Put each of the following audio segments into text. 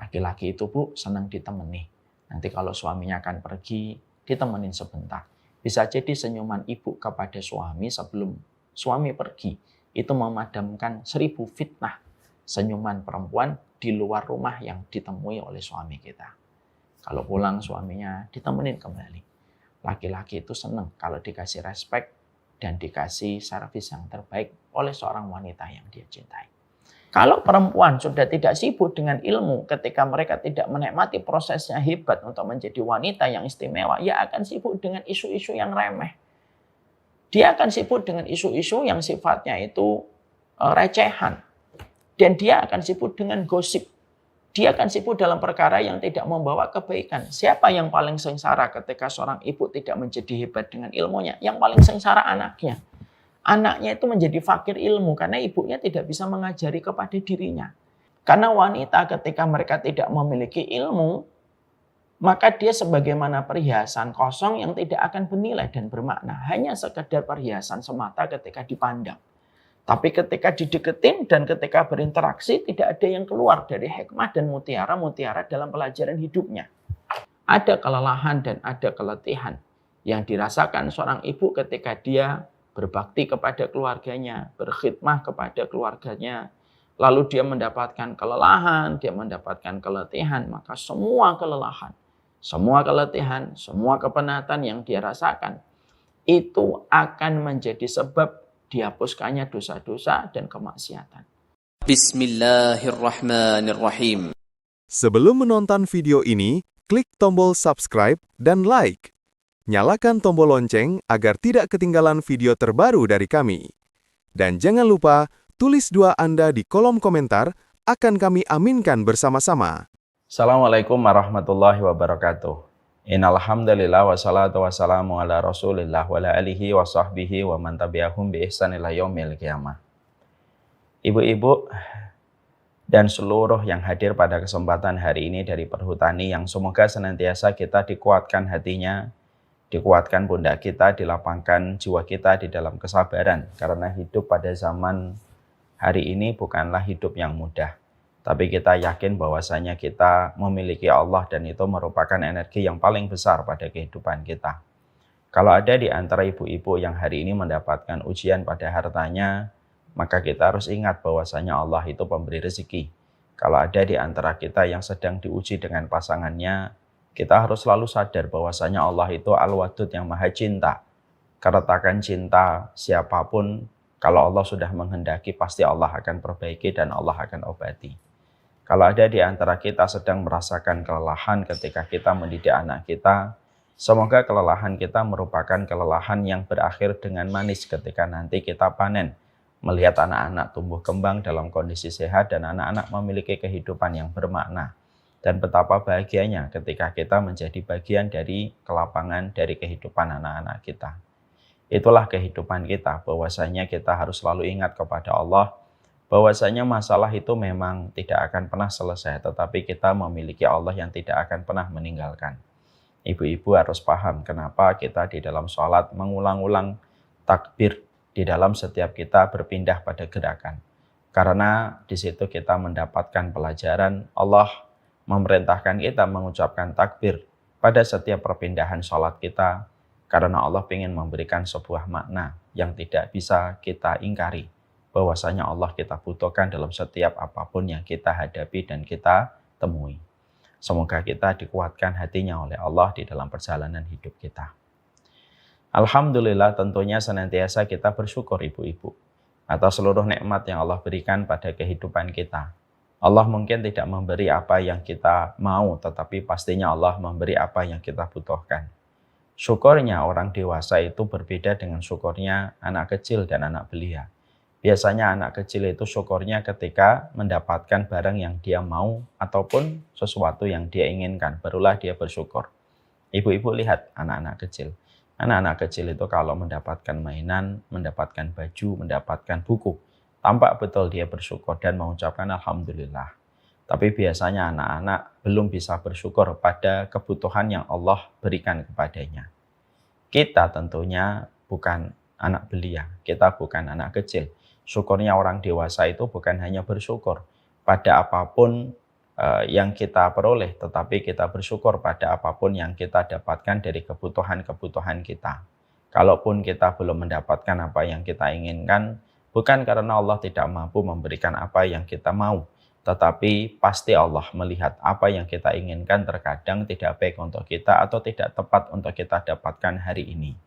Laki-laki itu Bu senang ditemani. Nanti kalau suaminya akan pergi, ditemenin sebentar. Bisa jadi senyuman ibu kepada suami sebelum suami pergi itu memadamkan 1000 fitnah senyuman perempuan di luar rumah yang ditemui oleh suami kita. Kalau pulang suaminya ditemenin kembali. Laki-laki itu senang kalau dikasih respect dan dikasih servis yang terbaik oleh seorang wanita yang dia cintai. Kalau perempuan sudah tidak sibuk dengan ilmu ketika mereka tidak menikmati prosesnya hebat untuk menjadi wanita yang istimewa, ia akan sibuk dengan isu-isu yang remeh. Dia akan sibuk dengan isu-isu yang sifatnya itu recehan. Dan dia akan sibuk dengan gosip. Dia akan sibuk dalam perkara yang tidak membawa kebaikan. Siapa yang paling sengsara ketika seorang ibu tidak menjadi hebat dengan ilmunya? Yang paling sengsara anaknya. Anaknya itu menjadi fakir ilmu karena ibunya tidak bisa mengajari kepada dirinya. Karena wanita ketika mereka tidak memiliki ilmu, maka dia sebagaimana perhiasan kosong yang tidak akan bernilai dan bermakna. Hanya sekedar perhiasan semata ketika dipandang. Tapi ketika dideketin dan ketika berinteraksi tidak ada yang keluar dari hikmah dan mutiara-mutiara dalam pelajaran hidupnya. Ada kelelahan dan ada keletihan yang dirasakan seorang ibu ketika dia berbakti kepada keluarganya, berkhidmah kepada keluarganya, lalu dia mendapatkan kelelahan, dia mendapatkan keletihan, maka semua kelelahan, semua keletihan, semua kepenatan yang dia rasakan, itu akan menjadi sebab dihapuskannya dosa-dosa dan kemaksiatan. Bismillahirrahmanirrahim. Sebelum menonton video ini, klik tombol subscribe dan like. Nyalakan tombol lonceng agar tidak ketinggalan video terbaru dari kami. Dan jangan lupa, tulis doa Anda di kolom komentar, akan kami aminkan bersama-sama. Assalamualaikum warahmatullahi wabarakatuh. Innalhamdulillah wassalatu wassalamu ala rasulillah wa ala alihi wa sahbihi wa man tabi'ahum bi ihsan ila yaumil qiyamah. Ibu-ibu dan seluruh yang hadir pada kesempatan hari ini dari Perhutani yang semoga senantiasa kita dikuatkan hatinya, dikuatkan pundak kita, dilapangkan jiwa kita di dalam kesabaran. Karena hidup pada zaman hari ini bukanlah hidup yang mudah. Tapi kita yakin bahwasanya kita memiliki Allah dan itu merupakan energi yang paling besar pada kehidupan kita. Kalau ada di antara ibu-ibu yang hari ini mendapatkan ujian pada hartanya, maka kita harus ingat bahwasanya Allah itu pemberi rezeki. Kalau ada di antara kita yang sedang diuji dengan pasangannya, kita harus selalu sadar bahwasanya Allah itu Al-Wadud yang maha cinta. Keretakan cinta siapapun, kalau Allah sudah menghendaki pasti Allah akan perbaiki dan Allah akan obati. Kalau ada di antara kita sedang merasakan kelelahan ketika kita mendidik anak kita, semoga kelelahan kita merupakan kelelahan yang berakhir dengan manis ketika nanti kita panen. Melihat anak-anak tumbuh kembang dalam kondisi sehat dan anak-anak memiliki kehidupan yang bermakna. Dan betapa bahagianya ketika kita menjadi bagian dari kelapangan dari kehidupan anak-anak kita. Itulah kehidupan kita, bahwasanya kita harus selalu ingat kepada Allah, bahwasanya masalah itu memang tidak akan pernah selesai, tetapi kita memiliki Allah yang tidak akan pernah meninggalkan. Ibu-ibu harus paham kenapa kita di dalam sholat mengulang-ulang takbir di dalam setiap kita berpindah pada gerakan. Karena di situ kita mendapatkan pelajaran Allah memerintahkan kita mengucapkan takbir pada setiap perpindahan sholat kita karena Allah ingin memberikan sebuah makna yang tidak bisa kita ingkari bahwasanya Allah kita butuhkan dalam setiap apapun yang kita hadapi dan kita temui. Semoga kita dikuatkan hatinya oleh Allah di dalam perjalanan hidup kita. Alhamdulillah tentunya senantiasa kita bersyukur ibu-ibu atas seluruh nikmat yang Allah berikan pada kehidupan kita. Allah mungkin tidak memberi apa yang kita mau, tetapi pastinya Allah memberi apa yang kita butuhkan. Syukurnya orang dewasa itu berbeda dengan syukurnya anak kecil dan anak belia. Biasanya anak kecil itu syukurnya ketika mendapatkan barang yang dia mau ataupun sesuatu yang dia inginkan, barulah dia bersyukur. Ibu-ibu lihat anak-anak kecil. Anak-anak kecil itu kalau mendapatkan mainan, mendapatkan baju, mendapatkan buku, tampak betul dia bersyukur dan mengucapkan Alhamdulillah. Tapi biasanya anak-anak belum bisa bersyukur pada kebutuhan yang Allah berikan kepadanya. Kita tentunya bukan anak belia, kita bukan anak kecil. Syukurnya orang dewasa itu bukan hanya bersyukur pada apapun yang kita peroleh, tetapi kita bersyukur pada apapun yang kita dapatkan dari kebutuhan-kebutuhan kita. Kalaupun kita belum mendapatkan apa yang kita inginkan, bukan karena Allah tidak mampu memberikan apa yang kita mau, tetapi pasti Allah melihat apa yang kita inginkan terkadang tidak baik untuk kita atau tidak tepat untuk kita dapatkan hari ini.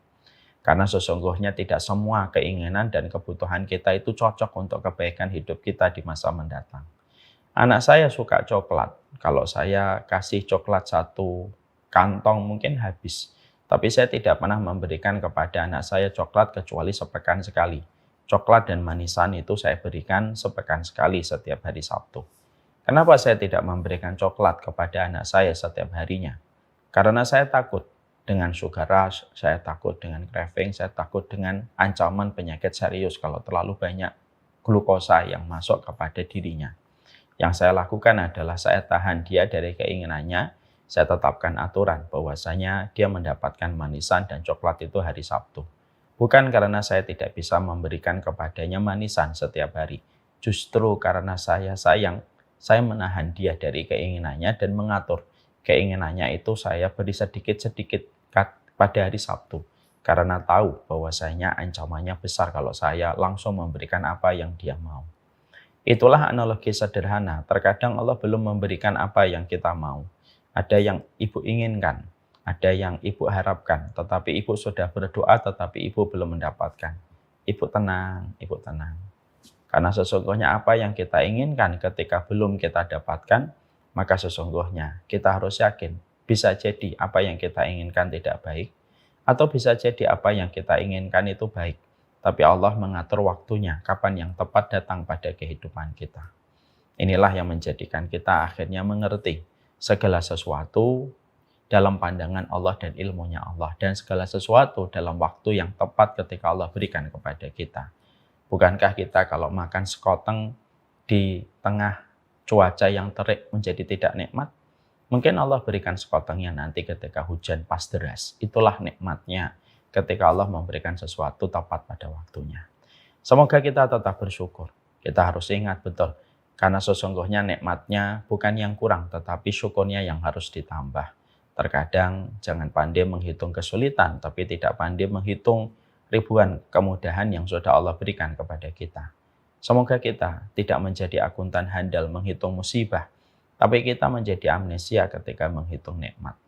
Karena sesungguhnya tidak semua keinginan dan kebutuhan kita itu cocok untuk kebaikan hidup kita di masa mendatang. Anak saya suka coklat. Kalau saya kasih coklat 1 kantong mungkin habis. Tapi saya tidak pernah memberikan kepada anak saya coklat kecuali sepekan sekali. Coklat dan manisan itu saya berikan sepekan sekali setiap hari Sabtu. Kenapa saya tidak memberikan coklat kepada anak saya setiap harinya? Karena saya takut dengan sugar rush, saya takut dengan craving, saya takut dengan ancaman penyakit serius kalau terlalu banyak glukosa yang masuk kepada dirinya. Yang saya lakukan adalah saya tahan dia dari keinginannya, saya tetapkan aturan bahwasanya dia mendapatkan manisan dan coklat itu hari Sabtu. Bukan karena saya tidak bisa memberikan kepadanya manisan setiap hari. Justru karena saya sayang, saya menahan dia dari keinginannya dan mengatur keinginannya itu saya beri sedikit-sedikit pada hari Sabtu. Karena tahu bahwasanya ancamannya besar kalau saya langsung memberikan apa yang dia mau. Itulah analogi sederhana. Terkadang Allah belum memberikan apa yang kita mau. Ada yang ibu inginkan, ada yang ibu harapkan, tetapi ibu sudah berdoa, tetapi ibu belum mendapatkan. Ibu tenang, ibu tenang. Karena sesungguhnya apa yang kita inginkan ketika belum kita dapatkan, maka sesungguhnya kita harus yakin, bisa jadi apa yang kita inginkan tidak baik, atau bisa jadi apa yang kita inginkan itu baik. Tapi Allah mengatur waktunya, kapan yang tepat datang pada kehidupan kita. Inilah yang menjadikan kita akhirnya mengerti segala sesuatu dalam pandangan Allah dan ilmunya Allah. Dan segala sesuatu dalam waktu yang tepat ketika Allah berikan kepada kita. Bukankah kita kalau makan sekoteng di tengah cuaca yang terik menjadi tidak nikmat? Mungkin Allah berikan sekotengnya nanti ketika hujan pas deras. Itulah nikmatnya ketika Allah memberikan sesuatu tepat pada waktunya. Semoga kita tetap bersyukur. Kita harus ingat betul. Karena sesungguhnya nikmatnya bukan yang kurang, tetapi syukurnya yang harus ditambah. Terkadang jangan pandai menghitung kesulitan, tapi tidak pandai menghitung ribuan kemudahan yang sudah Allah berikan kepada kita. Semoga kita tidak menjadi akuntan handal menghitung musibah, tapi kita menjadi amnesia ketika menghitung nikmat.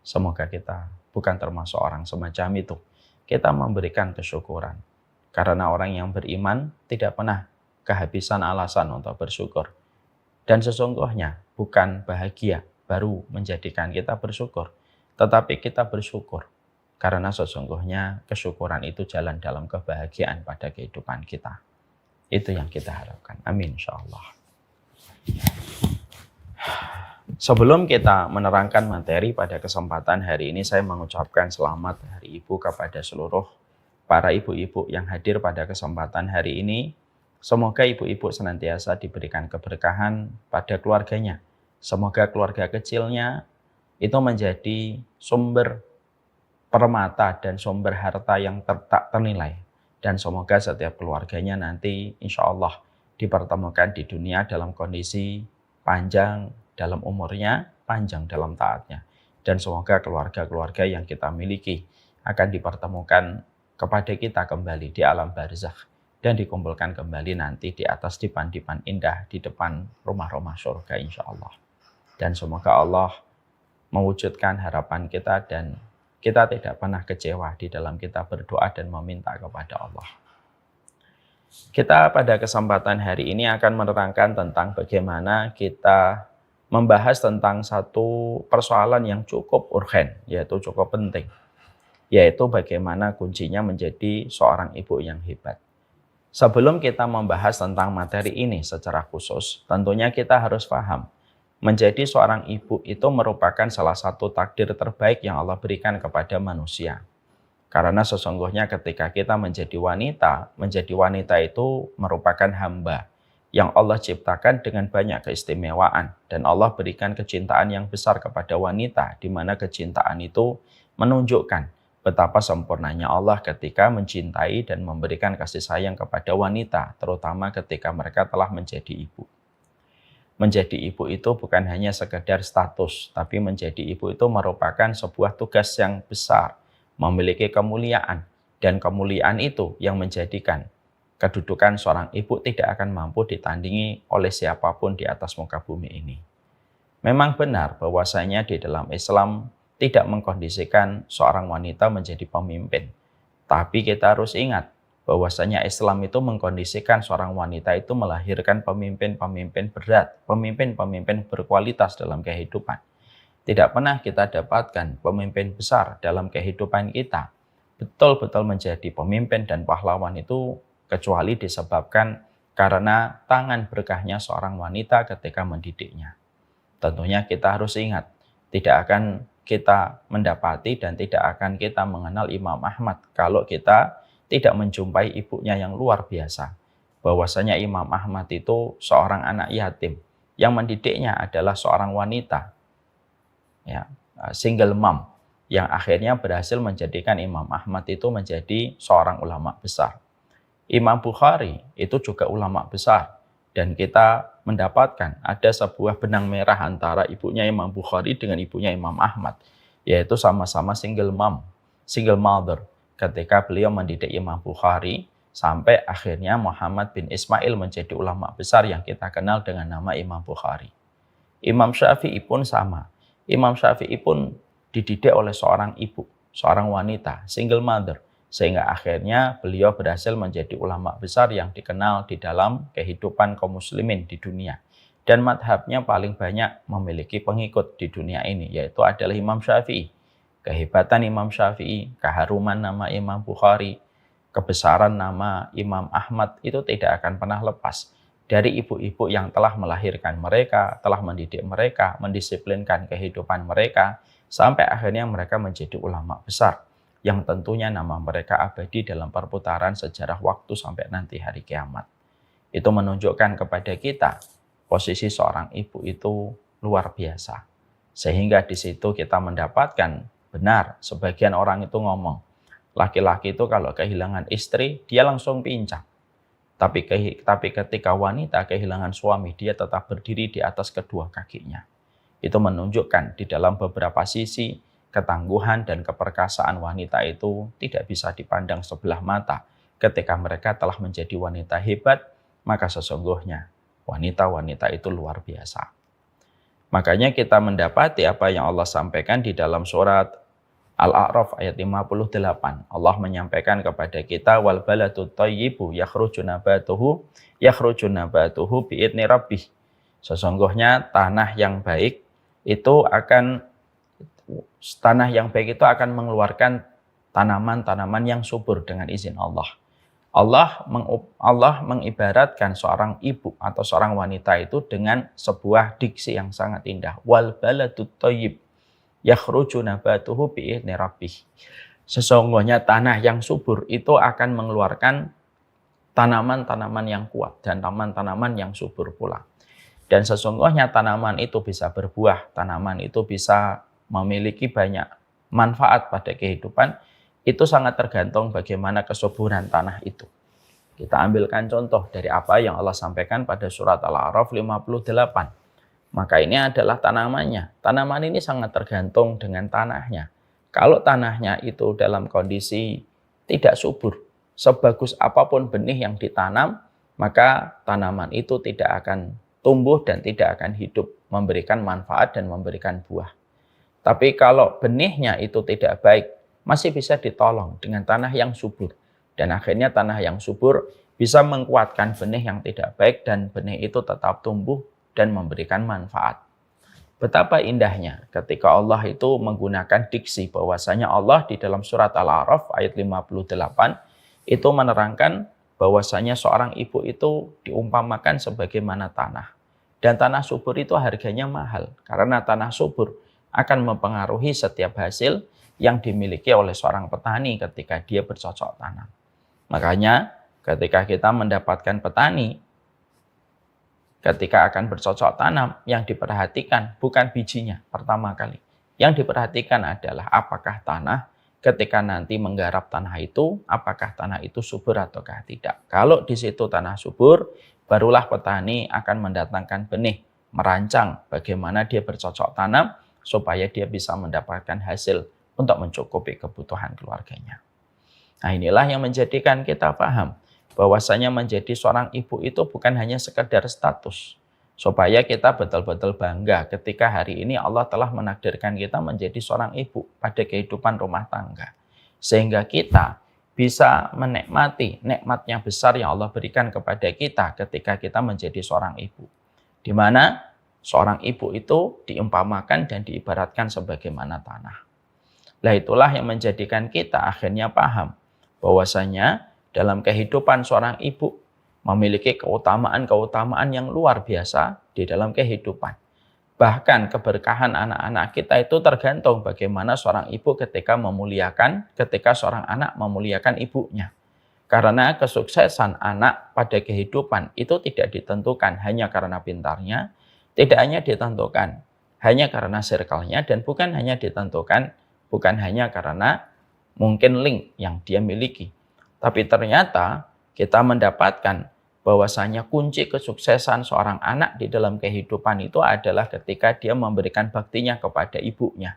Semoga kita bukan termasuk orang semacam itu. Kita memberikan kesyukuran. Karena orang yang beriman tidak pernah kehabisan alasan untuk bersyukur. Dan sesungguhnya bukan bahagia baru menjadikan kita bersyukur, tetapi kita bersyukur karena sesungguhnya kesyukuran itu jalan dalam kebahagiaan pada kehidupan kita. Itu yang kita harapkan. Amin insyaallah. Sebelum kita menerangkan materi pada kesempatan hari ini, saya mengucapkan selamat Hari Ibu kepada seluruh para ibu-ibu yang hadir pada kesempatan hari ini. Semoga ibu-ibu senantiasa diberikan keberkahan pada keluarganya. Semoga keluarga kecilnya itu menjadi sumber permata dan sumber harta yang tak ternilai. Dan semoga setiap keluarganya nanti insya Allah dipertemukan di dunia dalam kondisi panjang dalam umurnya, panjang dalam taatnya. Dan semoga keluarga-keluarga yang kita miliki akan dipertemukan kepada kita kembali di alam barzakh. Dan dikumpulkan kembali nanti di atas dipan-dipan indah di depan rumah-rumah surga insya Allah. Dan semoga Allah mewujudkan harapan kita dan kita tidak pernah kecewa di dalam kita berdoa dan meminta kepada Allah. Kita pada kesempatan hari ini akan menerangkan tentang bagaimana kita membahas tentang satu persoalan yang cukup urgen, yaitu cukup penting. Yaitu bagaimana kuncinya menjadi seorang ibu yang hebat. Sebelum kita membahas tentang materi ini secara khusus, tentunya kita harus paham, menjadi seorang ibu itu merupakan salah satu takdir terbaik yang Allah berikan kepada manusia. Karena sesungguhnya ketika kita menjadi wanita itu merupakan hamba yang Allah ciptakan dengan banyak keistimewaan. Dan Allah berikan kecintaan yang besar kepada wanita, di mana kecintaan itu menunjukkan betapa sempurnanya Allah ketika mencintai dan memberikan kasih sayang kepada wanita, terutama ketika mereka telah menjadi ibu. Menjadi ibu itu bukan hanya sekedar status, tapi menjadi ibu itu merupakan sebuah tugas yang besar, memiliki kemuliaan, dan kemuliaan itu yang menjadikan kedudukan seorang ibu tidak akan mampu ditandingi oleh siapapun di atas muka bumi ini. Memang benar bahwasanya di dalam Islam tidak mengkondisikan seorang wanita menjadi pemimpin, tapi kita harus ingat bahwasanya Islam itu mengkondisikan seorang wanita itu melahirkan pemimpin-pemimpin berat, pemimpin-pemimpin berkualitas dalam kehidupan. Tidak pernah kita dapatkan pemimpin besar dalam kehidupan kita betul-betul menjadi pemimpin dan pahlawan itu kecuali disebabkan karena tangan berkahnya seorang wanita ketika mendidiknya. Tentunya kita harus ingat, tidak akan kita mendapati dan tidak akan kita mengenal Imam Ahmad kalau kita tidak menjumpai ibunya yang luar biasa. Bahwasanya Imam Ahmad itu seorang anak yatim, yang mendidiknya adalah seorang wanita, ya, single mom, yang akhirnya berhasil menjadikan Imam Ahmad itu menjadi seorang ulama besar. Imam Bukhari itu juga ulama besar, dan kita mendapatkan ada sebuah benang merah antara ibunya Imam Bukhari dengan ibunya Imam Ahmad, yaitu sama-sama single mom, single mother. Ketika beliau mendidik Imam Bukhari, sampai akhirnya Muhammad bin Ismail menjadi ulama besar yang kita kenal dengan nama Imam Bukhari. Imam Syafi'i pun sama. Imam Syafi'i pun dididik oleh seorang ibu, seorang wanita, single mother, sehingga akhirnya beliau berhasil menjadi ulama besar yang dikenal di dalam kehidupan kaum muslimin di dunia. Dan madhabnya paling banyak memiliki pengikut di dunia ini, yaitu adalah Imam Syafi'i. Kehebatan Imam Syafi'i, keharuman nama Imam Bukhari, kebesaran nama Imam Ahmad itu tidak akan pernah lepas dari ibu-ibu yang telah melahirkan mereka, telah mendidik mereka, mendisiplinkan kehidupan mereka, sampai akhirnya mereka menjadi ulama besar, yang tentunya nama mereka abadi dalam perputaran sejarah waktu sampai nanti hari kiamat. Itu menunjukkan kepada kita, posisi seorang ibu itu luar biasa. Sehingga di situ kita mendapatkan benar, sebagian orang itu ngomong, laki-laki itu kalau kehilangan istri, dia langsung pincang. Tapi ketika wanita kehilangan suami, dia tetap berdiri di atas kedua kakinya. Itu menunjukkan di dalam beberapa sisi, ketangguhan dan keperkasaan wanita itu tidak bisa dipandang sebelah mata. Ketika mereka telah menjadi wanita hebat, maka sesungguhnya wanita-wanita itu luar biasa. Makanya kita mendapati apa yang Allah sampaikan di dalam surat Al-A'raf ayat 58. Allah menyampaikan kepada kita, wal baladu thayyibu yakhruju nabatuhu bi'idni rabbih. Sesungguhnya tanah yang baik itu akan mengeluarkan tanaman-tanaman yang subur dengan izin Allah. Allah mengibaratkan seorang ibu atau seorang wanita itu dengan sebuah diksi yang sangat indah. Wal baladu thayyib yakhruju nabatuhu bi'idni rabbih. Sesungguhnya tanah yang subur itu akan mengeluarkan tanaman-tanaman yang kuat dan tanaman-tanaman yang subur pula. Dan sesungguhnya tanaman itu bisa berbuah, tanaman itu bisa memiliki banyak manfaat pada kehidupan. Itu sangat tergantung bagaimana kesuburan tanah itu. Kita ambilkan contoh dari apa yang Allah sampaikan pada surat Al-A'raf 58. Maka ini adalah tanamannya. Tanaman ini sangat tergantung dengan tanahnya. Kalau tanahnya itu dalam kondisi tidak subur, sebagus apapun benih yang ditanam, maka tanaman itu tidak akan tumbuh dan tidak akan hidup, memberikan manfaat dan memberikan buah. Tapi kalau benihnya itu tidak baik, masih bisa ditolong dengan tanah yang subur. Dan akhirnya tanah yang subur bisa menguatkan benih yang tidak baik dan benih itu tetap tumbuh dan memberikan manfaat. Betapa indahnya ketika Allah itu menggunakan diksi bahwasanya Allah di dalam surat Al-A'raf ayat 58 itu menerangkan bahwasanya seorang ibu itu diumpamakan sebagaimana tanah. Dan tanah subur itu harganya mahal karena tanah subur akan mempengaruhi setiap hasil yang dimiliki oleh seorang petani ketika dia bercocok tanam. Makanya ketika kita mendapatkan petani, ketika akan bercocok tanam, yang diperhatikan bukan bijinya pertama kali. Yang diperhatikan adalah apakah tanah ketika nanti menggarap tanah itu, apakah tanah itu subur ataukah tidak. Kalau di situ tanah subur, barulah petani akan mendatangkan benih, merancang bagaimana dia bercocok tanam supaya dia bisa mendapatkan hasil untuk mencukupi kebutuhan keluarganya. Nah, inilah yang menjadikan kita paham bahwasanya menjadi seorang ibu itu bukan hanya sekedar status. Supaya kita betul-betul bangga ketika hari ini Allah telah menakdirkan kita menjadi seorang ibu pada kehidupan rumah tangga. Sehingga kita bisa menikmati nikmatnya besar yang Allah berikan kepada kita ketika kita menjadi seorang ibu. Di mana seorang ibu itu diumpamakan dan diibaratkan sebagaimana tanah. Nah, itulah yang menjadikan kita akhirnya paham bahwasanya dalam kehidupan seorang ibu memiliki keutamaan-keutamaan yang luar biasa di dalam kehidupan. Bahkan keberkahan anak-anak kita itu tergantung bagaimana seorang ibu ketika seorang anak memuliakan ibunya. Karena kesuksesan anak pada kehidupan itu tidak ditentukan hanya karena pintarnya, tidak hanya ditentukan hanya karena circle-nya, dan bukan hanya karena mungkin link yang dia miliki. Tapi ternyata kita mendapatkan bahwasanya kunci kesuksesan seorang anak di dalam kehidupan itu adalah ketika dia memberikan baktinya kepada ibunya.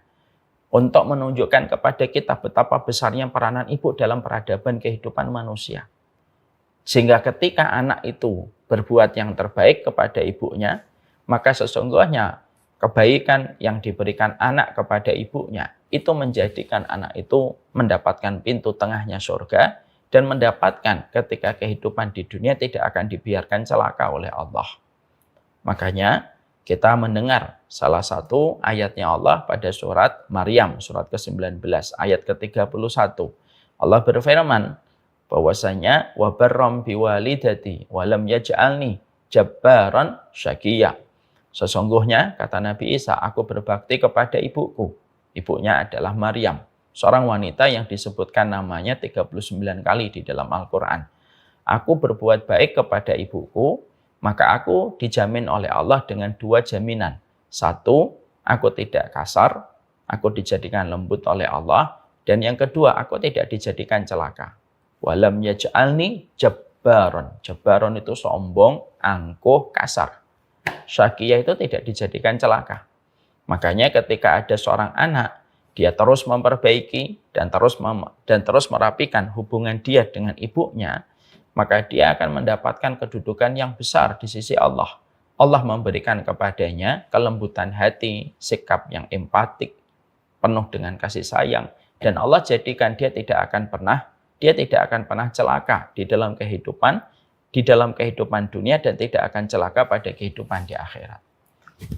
Untuk menunjukkan kepada kita betapa besarnya peranan ibu dalam peradaban kehidupan manusia. Sehingga ketika anak itu berbuat yang terbaik kepada ibunya, maka sesungguhnya kebaikan yang diberikan anak kepada ibunya itu menjadikan anak itu mendapatkan pintu tengahnya surga, dan mendapatkan ketika kehidupan di dunia tidak akan dibiarkan celaka oleh Allah. Makanya kita mendengar salah satu ayatnya Allah pada surat Maryam, surat ke-19, ayat ke-31. Allah berfirman bahwasanya wa barram biwalidati wa lam yaj'alni jabbaran syaqiyya. Sesungguhnya, kata Nabi Isa, aku berbakti kepada ibuku. Ibunya adalah Maryam, seorang wanita yang disebutkan namanya 39 kali di dalam Al-Quran. Aku berbuat baik kepada ibuku, maka aku dijamin oleh Allah dengan dua jaminan. Satu, aku tidak kasar, aku dijadikan lembut oleh Allah. Dan yang kedua, aku tidak dijadikan celaka. Walam yaj'alni jabbaron. Jabbaron itu sombong, angkuh, kasar. Syaqiyah itu tidak dijadikan celaka. Makanya ketika ada seorang anak, dia terus memperbaiki dan terus merapikan hubungan dia dengan ibunya, maka dia akan mendapatkan kedudukan yang besar di sisi Allah. Allah memberikan kepadanya kelembutan hati, sikap yang empatik, penuh dengan kasih sayang, dan Allah jadikan dia tidak akan pernah celaka di dalam kehidupan dunia, dan tidak akan celaka pada kehidupan di akhirat.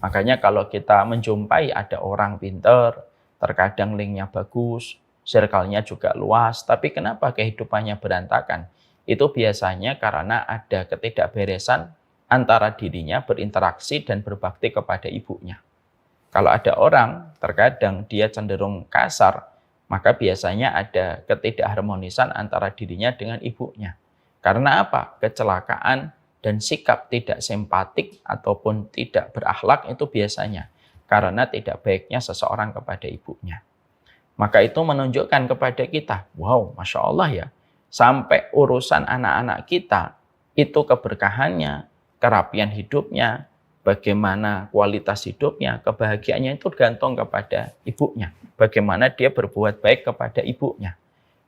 Makanya kalau kita menjumpai ada orang pintar, terkadang linknya bagus, circle-nya juga luas, tapi kenapa kehidupannya berantakan? Itu biasanya karena ada ketidakberesan antara dirinya berinteraksi dan berbakti kepada ibunya. Kalau ada orang, terkadang dia cenderung kasar, maka biasanya ada ketidakharmonisan antara dirinya dengan ibunya. Karena apa? Kecelakaan dan sikap tidak simpatik ataupun tidak berakhlak itu biasanya karena tidak baiknya seseorang kepada ibunya. Maka itu menunjukkan kepada kita, wow, Masya Allah ya, sampai urusan anak-anak kita, itu keberkahannya, kerapian hidupnya, bagaimana kualitas hidupnya, kebahagiaannya itu gantung kepada ibunya. Bagaimana dia berbuat baik kepada ibunya.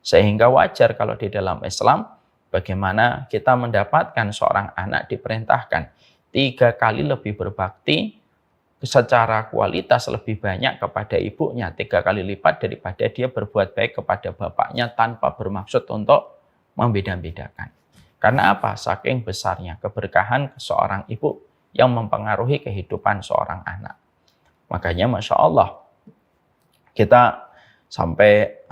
Sehingga wajar kalau di dalam Islam, bagaimana kita mendapatkan seorang anak diperintahkan 3 kali lebih berbakti, secara kualitas lebih banyak kepada ibunya, 3 kali lipat daripada dia berbuat baik kepada bapaknya tanpa bermaksud untuk membeda-bedakan. Karena apa? Saking besarnya keberkahan seorang ibu yang mempengaruhi kehidupan seorang anak. Makanya Masya Allah, kita sampai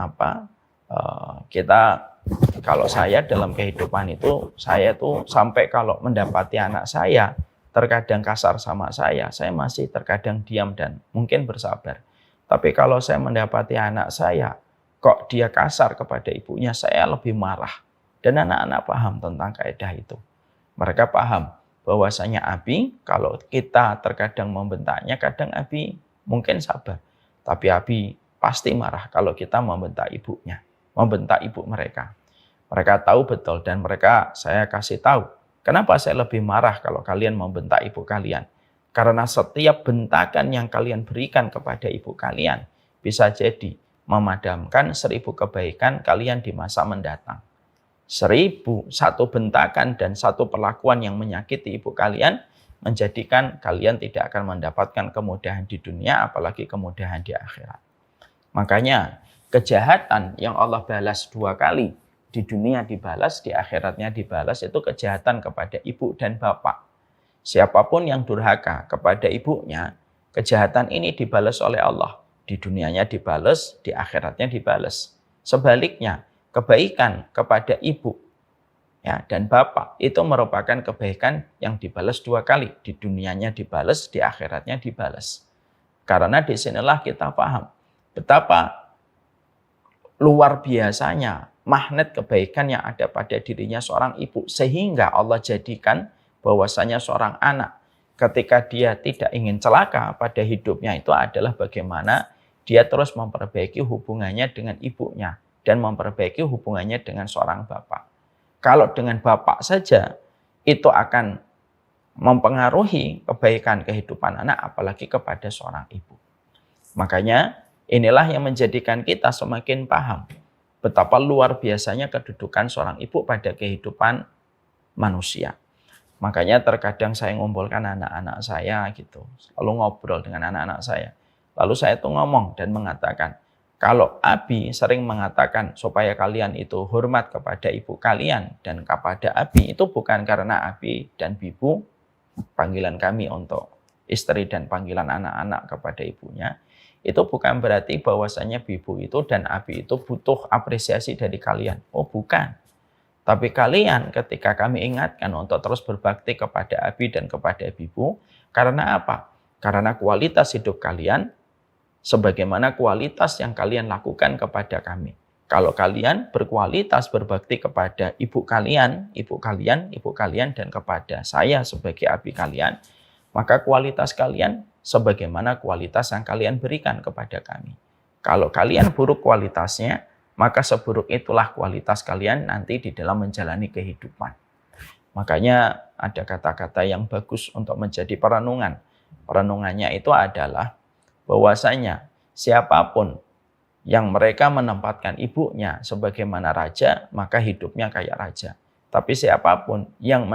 kalau saya dalam kehidupan itu, saya tuh sampai kalau mendapati anak saya terkadang kasar sama saya masih terkadang diam dan mungkin bersabar. Tapi kalau saya mendapati anak saya, kok dia kasar kepada ibunya, saya lebih marah. Dan anak-anak paham tentang kaidah itu. Mereka paham bahwasanya Abi, kalau kita terkadang membentaknya, kadang Abi mungkin sabar. Tapi Abi pasti marah kalau kita membentak ibunya, membentak ibu mereka. Mereka tahu betul dan saya kasih tahu. Kenapa saya lebih marah kalau kalian membentak ibu kalian? Karena setiap bentakan yang kalian berikan kepada ibu kalian bisa jadi memadamkan 1000 kebaikan kalian di masa mendatang. 1000 satu bentakan dan satu perlakuan yang menyakiti ibu kalian menjadikan kalian tidak akan mendapatkan kemudahan di dunia, apalagi kemudahan di akhirat. Makanya kejahatan yang Allah balas 2 kali, di dunia dibalas, di akhiratnya dibalas, itu kejahatan kepada ibu dan bapak. Siapapun yang durhaka kepada ibunya, kejahatan ini dibalas oleh Allah. Di dunianya dibalas, di akhiratnya dibalas. Sebaliknya, kebaikan kepada ibu ya, dan bapak itu merupakan kebaikan yang dibalas 2 kali. Di dunianya dibalas, di akhiratnya dibalas. Karena disinilah kita paham betapa luar biasanya magnet kebaikan yang ada pada dirinya seorang ibu. Sehingga Allah jadikan bahwasanya seorang anak ketika dia tidak ingin celaka pada hidupnya itu adalah bagaimana dia terus memperbaiki hubungannya dengan ibunya dan memperbaiki hubungannya dengan seorang bapak. Kalau dengan bapak saja itu akan mempengaruhi kebaikan kehidupan anak, apalagi kepada seorang ibu. Makanya inilah yang menjadikan kita semakin paham betapa luar biasanya kedudukan seorang ibu pada kehidupan manusia. Makanya terkadang saya ngumpulkan anak-anak saya gitu, selalu ngobrol dengan anak-anak saya. Lalu saya tuh ngomong dan mengatakan, kalau Abi sering mengatakan supaya kalian itu hormat kepada ibu kalian dan kepada Abi, itu bukan karena Abi dan Bibu, panggilan kami untuk istri dan panggilan anak-anak kepada ibunya, itu bukan berarti bahwasanya Bibu itu dan Abi itu butuh apresiasi dari kalian. Oh bukan. Tapi kalian ketika kami ingatkan untuk terus berbakti kepada Abi dan kepada Bibu, karena apa? Karena kualitas hidup kalian sebagaimana kualitas yang kalian lakukan kepada kami. Kalau kalian berkualitas berbakti kepada ibu kalian, dan kepada saya sebagai abi kalian, maka kualitas kalian sebagaimana kualitas yang kalian berikan kepada kami. Kalau kalian buruk kualitasnya, maka seburuk itulah kualitas kalian nanti di dalam menjalani kehidupan. Makanya ada kata-kata yang bagus untuk menjadi perenungan. Perenungannya itu adalah bahwasanya siapapun yang mereka menempatkan ibunya sebagaimana raja, maka hidupnya kayak raja. Tapi siapapun yang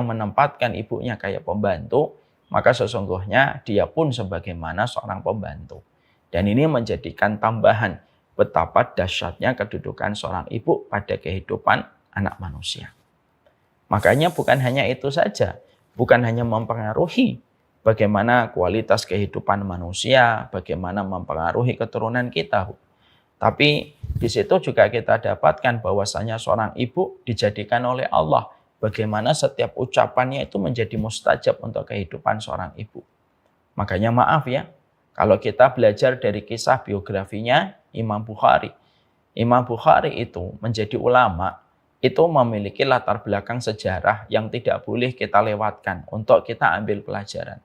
menempatkan ibunya kayak pembantu, maka sesungguhnya dia pun sebagaimana seorang pembantu. Dan ini menjadikan tambahan betapa dahsyatnya kedudukan seorang ibu pada kehidupan anak manusia. Makanya bukan hanya itu saja, bukan hanya mempengaruhi bagaimana kualitas kehidupan manusia, bagaimana mempengaruhi keturunan kita. Tapi di situ juga kita dapatkan bahwasanya seorang ibu dijadikan oleh Allah bagaimana setiap ucapannya itu menjadi mustajab untuk kehidupan seorang ibu. Makanya maaf ya, kalau kita belajar dari kisah biografinya Imam Bukhari. Imam Bukhari itu menjadi ulama, itu memiliki latar belakang sejarah yang tidak boleh kita lewatkan untuk kita ambil pelajaran.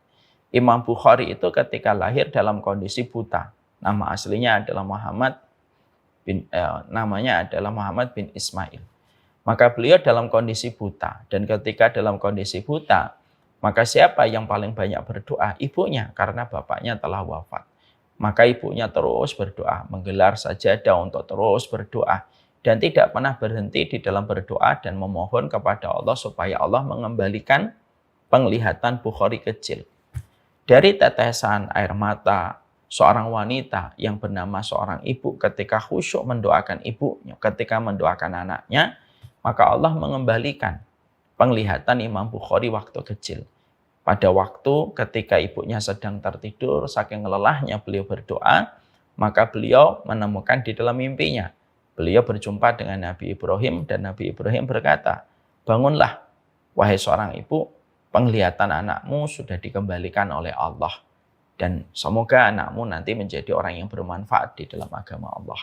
Imam Bukhari itu ketika lahir dalam kondisi buta. Nama aslinya adalah Muhammad bin Ismail. Maka beliau dalam kondisi buta. Dan ketika dalam kondisi buta, maka siapa yang paling banyak berdoa? Ibunya, karena bapaknya telah wafat. Maka ibunya terus berdoa, menggelar sajadah untuk terus berdoa. Dan tidak pernah berhenti di dalam berdoa dan memohon kepada Allah supaya Allah mengembalikan penglihatan Bukhari kecil. Dari tetesan air mata seorang wanita yang bernama seorang ibu ketika khusyuk mendoakan ibunya, ketika mendoakan anaknya, maka Allah mengembalikan penglihatan Imam Bukhari waktu kecil. Pada waktu ketika ibunya sedang tertidur, saking lelahnya beliau berdoa, maka beliau menemukan di dalam mimpinya. Beliau berjumpa dengan Nabi Ibrahim dan Nabi Ibrahim berkata, bangunlah, wahai seorang ibu, penglihatan anakmu sudah dikembalikan oleh Allah. Dan semoga anakmu nanti menjadi orang yang bermanfaat di dalam agama Allah.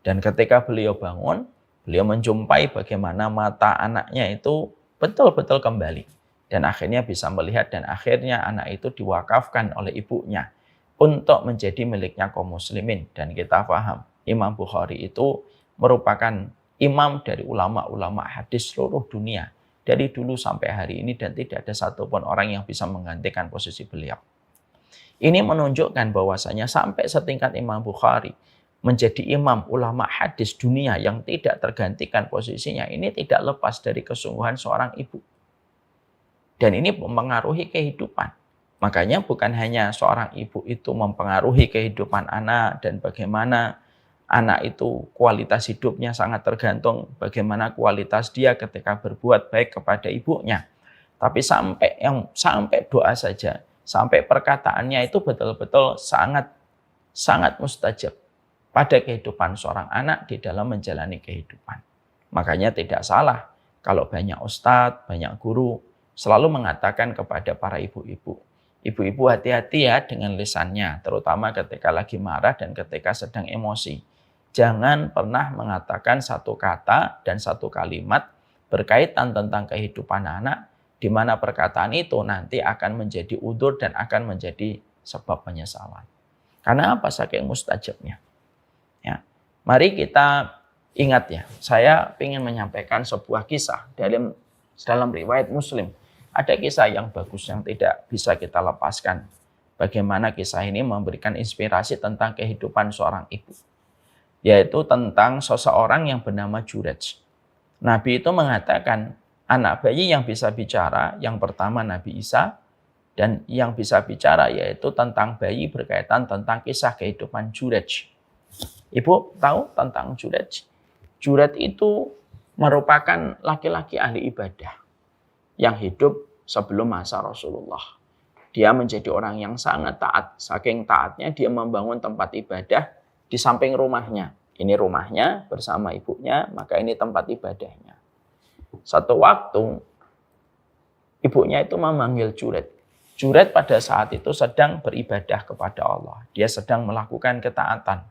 Dan ketika beliau bangun, beliau menjumpai bagaimana mata anaknya itu betul-betul kembali. Dan akhirnya bisa melihat dan akhirnya anak itu diwakafkan oleh ibunya untuk menjadi miliknya kaum muslimin. Dan kita paham Imam Bukhari itu merupakan imam dari ulama-ulama hadis seluruh dunia. dari dulu sampai hari ini dan tidak ada satupun orang yang bisa menggantikan posisi beliau. Ini menunjukkan bahwasanya sampai setingkat Imam Bukhari menjadi imam ulama hadis dunia yang tidak tergantikan posisinya, ini tidak lepas dari kesungguhan seorang ibu. Dan ini mempengaruhi kehidupan. Makanya bukan hanya seorang ibu itu mempengaruhi kehidupan anak dan bagaimana anak itu kualitas hidupnya sangat tergantung bagaimana kualitas dia ketika berbuat baik kepada ibunya. Tapi sampai doa saja, sampai perkataannya itu betul-betul sangat mustajab pada kehidupan seorang anak di dalam menjalani kehidupan. Makanya tidak salah kalau banyak ustadz, banyak guru selalu mengatakan kepada para ibu-ibu, ibu-ibu hati-hati ya dengan lisannya, terutama ketika lagi marah dan ketika sedang emosi. Jangan pernah mengatakan satu kata dan satu kalimat berkaitan tentang kehidupan anak, di mana perkataan itu nanti akan menjadi udzur dan akan menjadi sebab penyesalan. Karena apa? Saking mustajabnya. Ya. Mari kita ingat ya, saya ingin menyampaikan sebuah kisah dalam riwayat Muslim. Ada kisah yang bagus yang tidak bisa kita lepaskan. Bagaimana kisah ini memberikan inspirasi tentang kehidupan seorang ibu. Yaitu tentang seseorang yang bernama Jurej. Nabi itu mengatakan anak bayi yang bisa bicara, yang pertama Nabi Isa, dan yang bisa bicara yaitu tentang bayi berkaitan tentang kisah kehidupan Jurej. Ibu tahu tentang Jurej? Jurej itu merupakan laki-laki ahli ibadah yang hidup sebelum masa Rasulullah. Dia menjadi orang yang sangat taat. Saking taatnya dia membangun tempat ibadah di samping rumahnya. Ini rumahnya bersama ibunya, maka ini tempat ibadahnya. Satu waktu ibunya itu memanggil Jurej. Jurej pada saat itu sedang beribadah kepada Allah. Dia sedang melakukan ketaatan.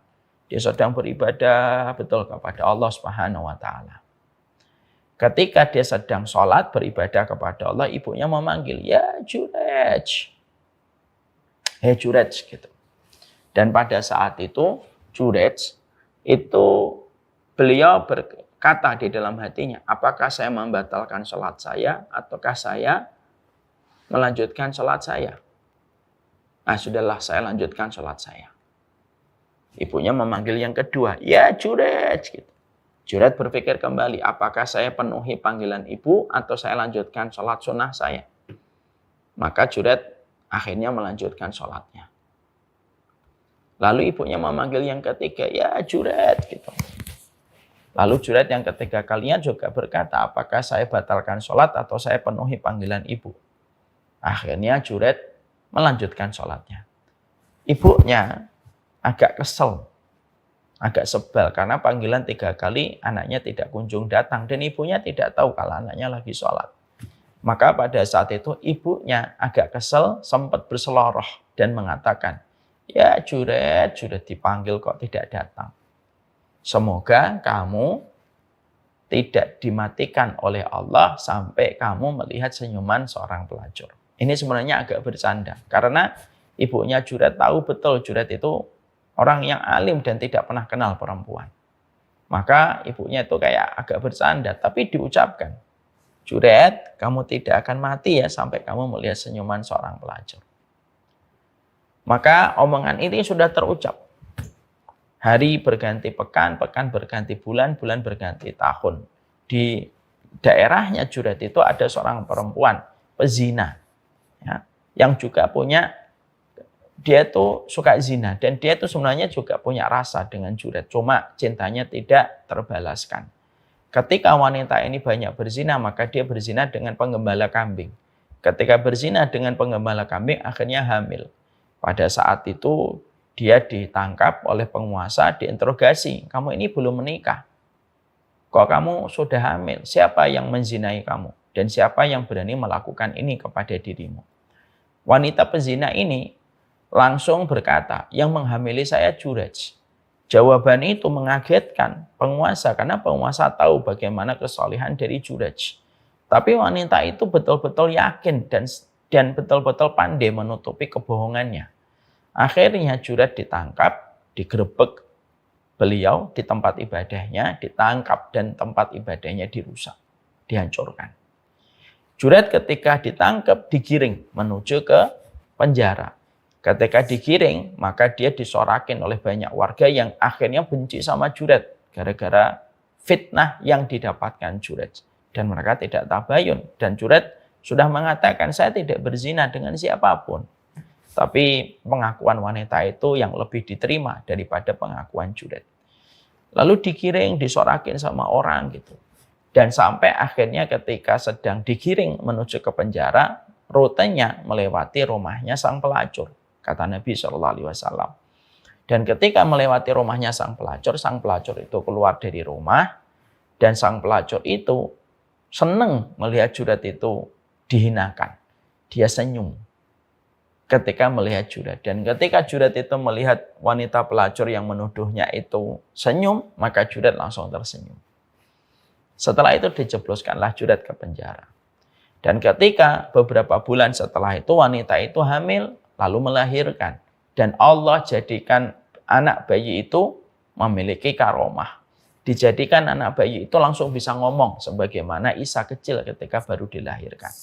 Dia sedang beribadah betul kepada Allah Subhanahu wa taala. Ketika dia sedang sholat beribadah kepada Allah, ibunya memanggil, "Ya Jurej." "Hei Jurej," gitu. Dan pada saat itu Jurej itu beliau berkata di dalam hatinya, apakah saya membatalkan sholat saya ataukah saya melanjutkan sholat saya? Nah, sudahlah saya lanjutkan sholat saya. Ibunya memanggil yang kedua, "Ya Jurej." Gitu. Jurej berpikir kembali, apakah saya penuhi panggilan ibu atau saya lanjutkan sholat sunnah saya? Maka Jurej akhirnya melanjutkan sholatnya. Lalu ibunya memanggil yang ketiga, "Ya Jurej." Gitu. Lalu Jurej yang ketiga kalinya juga berkata, apakah saya batalkan sholat atau saya penuhi panggilan ibu? Akhirnya Jurej melanjutkan sholatnya. Ibunya agak kesel, agak sebal karena panggilan 3 kali anaknya tidak kunjung datang dan ibunya tidak tahu kalau anaknya lagi sholat. Maka pada saat itu ibunya agak kesel, sempat berseloroh dan mengatakan, "Ya Jurej, sudah dipanggil kok tidak datang. Semoga kamu tidak dimatikan oleh Allah sampai kamu melihat senyuman seorang pelacur." Ini sebenarnya agak bercanda karena ibunya Jurej tahu betul Jurej itu orang yang alim dan tidak pernah kenal perempuan. Maka ibunya itu kayak agak bercanda, tapi diucapkan, "Jurej, kamu tidak akan mati ya sampai kamu melihat senyuman seorang pelacur." Maka omongan ini sudah terucap. Hari berganti pekan, pekan berganti bulan, bulan berganti tahun. Di daerahnya Jurej itu ada seorang perempuan pezina, ya, yang juga dia tuh suka zina dan dia tuh sebenarnya juga punya rasa dengan Jurej, cuma cintanya tidak terbalaskan. Ketika wanita ini banyak berzina, maka dia berzina dengan penggembala kambing. Ketika berzina dengan penggembala kambing, akhirnya hamil. Pada saat itu dia ditangkap oleh penguasa, diinterogasi, "Kamu ini belum menikah. Kok kamu sudah hamil? Siapa yang menzinai kamu? Dan siapa yang berani melakukan ini kepada dirimu?" Wanita pezina ini langsung berkata, "Yang menghamili saya Jurej." Jawaban itu mengagetkan penguasa karena penguasa tahu bagaimana kesolehan dari Jurej. Tapi wanita itu betul-betul yakin dan betul-betul pandai menutupi kebohongannya. Akhirnya Jurej ditangkap, digerebek beliau di tempat ibadahnya, ditangkap dan tempat ibadahnya dirusak, dihancurkan. Juret ketika ditangkap digiring menuju ke penjara. Ketika digiring, maka dia disorakin oleh banyak warga yang akhirnya benci sama Juret gara-gara fitnah yang didapatkan Juret. Dan mereka tidak tabayun. Dan Juret sudah mengatakan, saya tidak berzina dengan siapapun. Tapi pengakuan wanita itu yang lebih diterima daripada pengakuan Juret. Lalu digiring, disorakin sama orang gitu. Dan sampai akhirnya ketika sedang digiring menuju ke penjara, rutenya melewati rumahnya sang pelacur, kata Nabi SAW. Dan ketika melewati rumahnya sang pelacur itu keluar dari rumah, dan sang pelacur itu senang melihat Juret itu dihinakan. Dia senyum ketika melihat Juret. Dan ketika Juret itu melihat wanita pelacur yang menuduhnya itu senyum, maka Juret langsung tersenyum. Setelah itu dijebloskanlah Juret ke penjara. Dan ketika beberapa bulan setelah itu wanita itu hamil lalu melahirkan. Dan Allah jadikan anak bayi itu memiliki karomah. Dijadikan anak bayi itu langsung bisa ngomong sebagaimana Isa kecil ketika baru dilahirkan.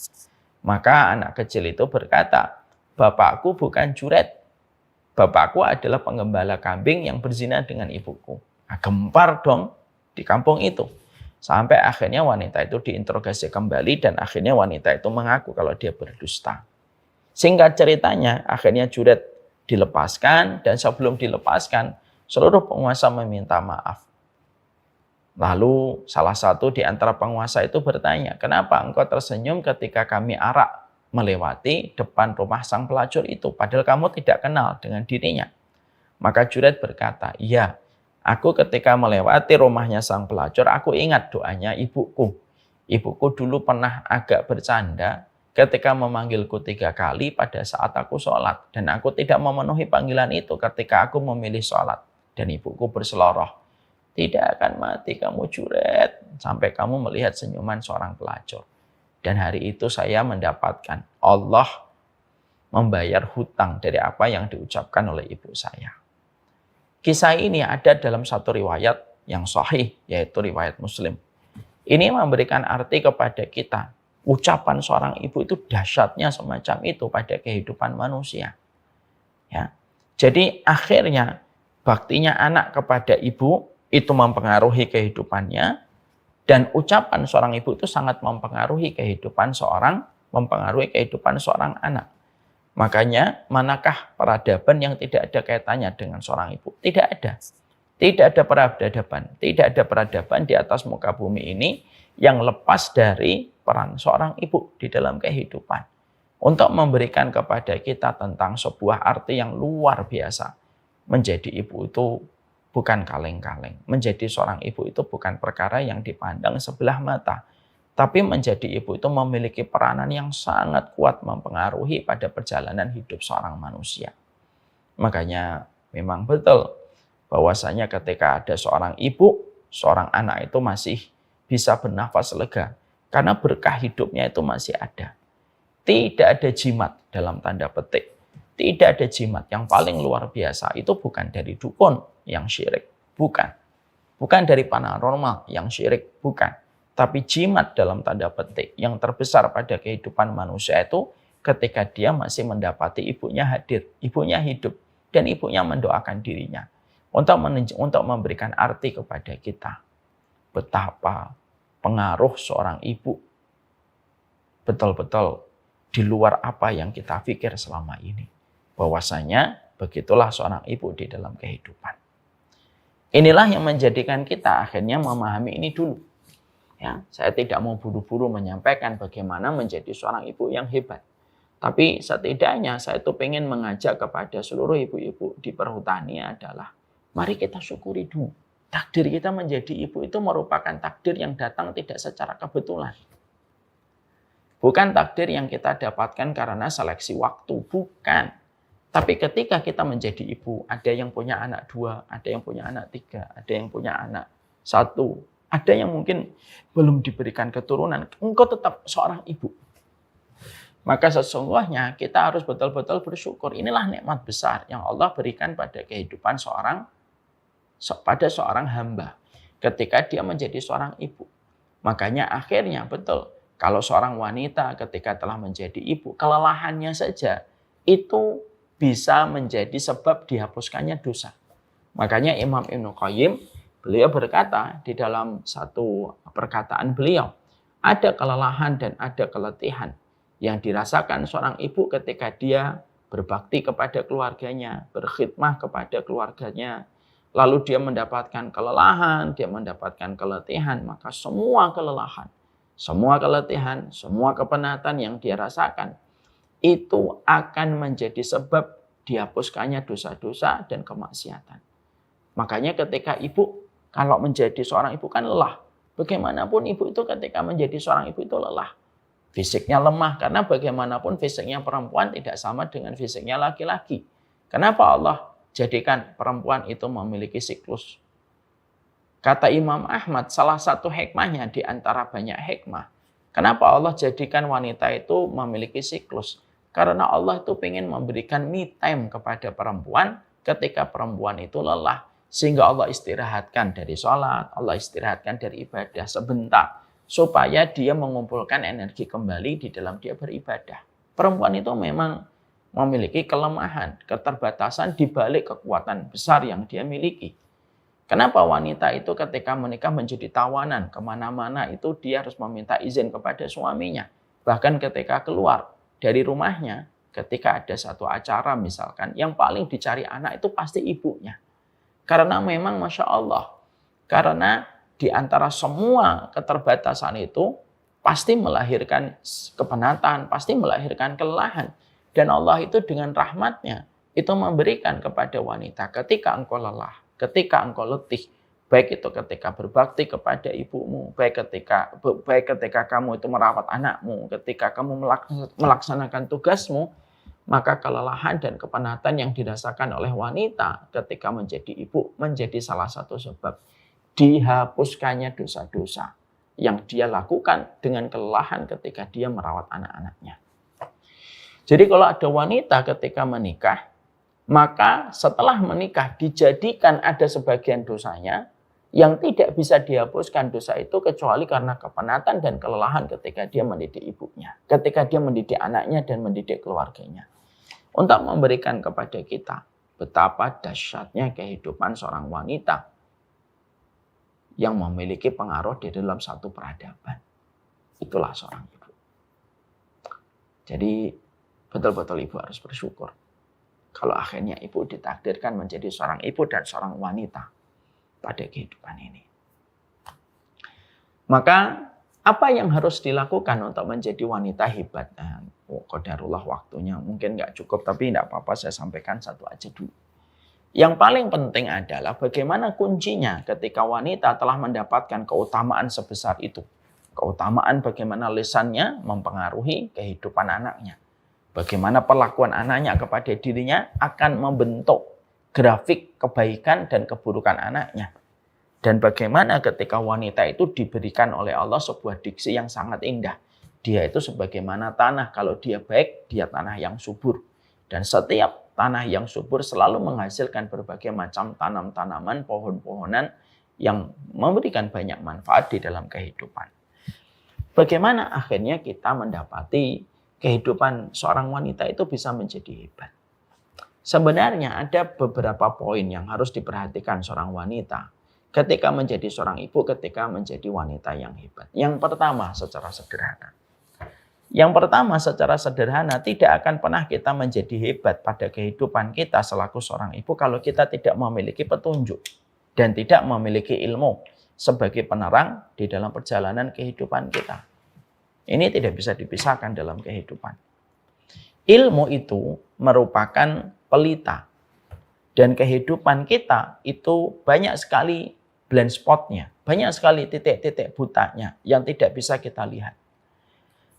Maka anak kecil itu berkata, bapakku bukan Juret. Bapakku adalah penggembala kambing yang berzina dengan ibuku. Nah, gempar dong di kampung itu. Sampai akhirnya wanita itu diinterogasi kembali dan akhirnya wanita itu mengaku kalau dia berdusta. Singkat ceritanya, akhirnya Juret dilepaskan dan sebelum dilepaskan, seluruh penguasa meminta maaf. Lalu salah satu di antara penguasa itu bertanya, kenapa engkau tersenyum ketika kami arak melewati depan rumah sang pelacur itu, padahal kamu tidak kenal dengan dirinya? Maka Juret berkata, iya, aku ketika melewati rumahnya sang pelacur, aku ingat doanya ibuku. Ibuku dulu pernah agak bercanda ketika memanggilku 3 kali pada saat aku sholat. Dan aku tidak memenuhi panggilan itu ketika aku memilih sholat. Dan ibuku berseloroh, tidak akan mati kamu Juret sampai kamu melihat senyuman seorang pelacur. Dan hari itu saya mendapatkan Allah membayar hutang dari apa yang diucapkan oleh ibu saya. Kisah ini ada dalam satu riwayat yang sahih, yaitu riwayat Muslim. Ini memberikan arti kepada kita. Ucapan seorang ibu itu dahsyatnya semacam itu pada kehidupan manusia. Ya. Jadi akhirnya baktinya anak kepada ibu itu mempengaruhi kehidupannya. Dan ucapan seorang ibu itu sangat mempengaruhi kehidupan seorang anak. Makanya, manakah peradaban yang tidak ada kaitannya dengan seorang ibu? Tidak ada. Tidak ada peradaban. Tidak ada peradaban di atas muka bumi ini yang lepas dari peran seorang ibu di dalam kehidupan. Untuk memberikan kepada kita tentang sebuah arti yang luar biasa. Menjadi ibu itu bukan kaleng-kaleng. Menjadi seorang ibu itu bukan perkara yang dipandang sebelah mata. Tapi menjadi ibu itu memiliki peranan yang sangat kuat mempengaruhi pada perjalanan hidup seorang manusia. Makanya memang betul bahwasanya ketika ada seorang ibu, seorang anak itu masih bisa bernafas lega. Karena berkah hidupnya itu masih ada. Tidak ada jimat dalam tanda petik. Tidak ada jimat yang paling luar biasa. Itu bukan dari dukun yang syirik. Bukan. Bukan dari paranormal yang syirik. Bukan. Tapi jimat dalam tanda petik yang terbesar pada kehidupan manusia itu ketika dia masih mendapati ibunya hadir, ibunya hidup, dan ibunya mendoakan dirinya. Untuk memberikan arti kepada kita. Betapa pengaruh seorang ibu betul-betul di luar apa yang kita pikir selama ini. Bahwasanya begitulah seorang ibu di dalam kehidupan. Inilah yang menjadikan kita akhirnya memahami ini dulu. Ya, saya tidak mau buru-buru menyampaikan bagaimana menjadi seorang ibu yang hebat. Tapi setidaknya saya itu ingin mengajak kepada seluruh ibu-ibu di perhutani adalah mari kita syukuri dulu. Takdir kita menjadi ibu itu merupakan takdir yang datang tidak secara kebetulan. Bukan takdir yang kita dapatkan karena seleksi waktu, bukan. Tapi ketika kita menjadi ibu, ada yang punya anak 2, ada yang punya anak 3, ada yang punya anak 1. Ada yang mungkin belum diberikan keturunan, engkau tetap seorang ibu. Maka sesungguhnya kita harus betul-betul bersyukur. Inilah nikmat besar yang Allah berikan pada kehidupan pada seorang hamba. Ketika dia menjadi seorang ibu. Makanya akhirnya betul, Kalau seorang wanita ketika telah menjadi ibu, kelelahannya saja itu bisa menjadi sebab dihapuskannya dosa. Makanya Imam Ibnu Qayyim, beliau berkata di dalam satu perkataan beliau, ada kelelahan dan ada keletihan yang dirasakan seorang ibu ketika dia berbakti kepada keluarganya, berkhidmah kepada keluarganya, lalu dia mendapatkan kelelahan, dia mendapatkan keletihan, maka semua kelelahan, semua keletihan, semua kepenatan yang dia rasakan, itu akan menjadi sebab dihapuskannya dosa-dosa dan kemaksiatan. Makanya ketika ibu, kalau menjadi seorang ibu kan lelah. Bagaimanapun ibu itu ketika menjadi seorang ibu itu lelah. Fisiknya lemah, karena bagaimanapun fisiknya perempuan tidak sama dengan fisiknya laki-laki. Kenapa Allah jadikan perempuan itu memiliki siklus? Kata Imam Ahmad, salah satu hikmahnya di antara banyak hikmah. Kenapa Allah jadikan wanita itu memiliki siklus? Karena Allah itu ingin memberikan me time kepada perempuan ketika perempuan itu lelah. Sehingga Allah istirahatkan dari sholat, Allah istirahatkan dari ibadah sebentar. Supaya dia mengumpulkan energi kembali di dalam dia beribadah. Perempuan itu memang memiliki kelemahan, keterbatasan di balik kekuatan besar yang dia miliki. Kenapa wanita itu ketika menikah menjadi tawanan kemana-mana itu dia harus meminta izin kepada suaminya. Bahkan ketika keluar dari rumahnya, ketika ada satu acara misalkan, yang paling dicari anak itu pasti ibunya. Karena memang Masya Allah, karena di antara semua keterbatasan itu pasti melahirkan kepenatan, pasti melahirkan kelelahan. Dan Allah itu dengan rahmatnya itu memberikan kepada wanita ketika engkau lelah, ketika engkau letih, baik itu ketika berbakti kepada ibumu, baik ketika kamu itu merawat anakmu, ketika kamu melaksanakan tugasmu, maka kelelahan dan kepenatan yang dirasakan oleh wanita ketika menjadi ibu menjadi salah satu sebab dihapuskannya dosa-dosa yang dia lakukan dengan kelelahan ketika dia merawat anak-anaknya. Jadi kalau ada wanita ketika menikah, maka setelah menikah dijadikan ada sebagian dosanya yang tidak bisa dihapuskan dosa itu kecuali karena kepenatan dan kelelahan ketika dia mendidik ibunya, ketika dia mendidik anaknya dan mendidik keluarganya. Untuk memberikan kepada kita betapa dahsyatnya kehidupan seorang wanita yang memiliki pengaruh di dalam satu peradaban. Itulah seorang ibu. Jadi betul-betul ibu harus bersyukur kalau akhirnya ibu ditakdirkan menjadi seorang ibu dan seorang wanita pada kehidupan ini. Maka apa yang harus dilakukan untuk menjadi wanita hebat? Qadarullah waktunya mungkin nggak cukup, tapi nggak apa-apa saya sampaikan satu aja dulu. Yang paling penting adalah bagaimana kuncinya ketika wanita telah mendapatkan keutamaan sebesar itu. Keutamaan bagaimana lisannya mempengaruhi kehidupan anaknya. Bagaimana perlakuan anaknya kepada dirinya akan membentuk grafik kebaikan dan keburukan anaknya. Dan bagaimana ketika wanita itu diberikan oleh Allah sebuah diksi yang sangat indah. Dia itu sebagaimana tanah, kalau dia baik, dia tanah yang subur. Dan setiap tanah yang subur selalu menghasilkan berbagai macam tanam-tanaman, pohon-pohonan yang memberikan banyak manfaat di dalam kehidupan. Bagaimana akhirnya kita mendapati kehidupan seorang wanita itu bisa menjadi hebat? Sebenarnya ada beberapa poin yang harus diperhatikan seorang wanita ketika menjadi seorang ibu, ketika menjadi wanita yang hebat. Yang pertama secara sederhana, tidak akan pernah kita menjadi hebat pada kehidupan kita selaku seorang ibu kalau kita tidak memiliki petunjuk dan tidak memiliki ilmu sebagai penerang di dalam perjalanan kehidupan kita. Ini tidak bisa dipisahkan dalam kehidupan. Ilmu itu merupakan pelita. Dan kehidupan kita itu banyak sekali blind spotnya. Banyak sekali titik-titik butanya yang tidak bisa kita lihat.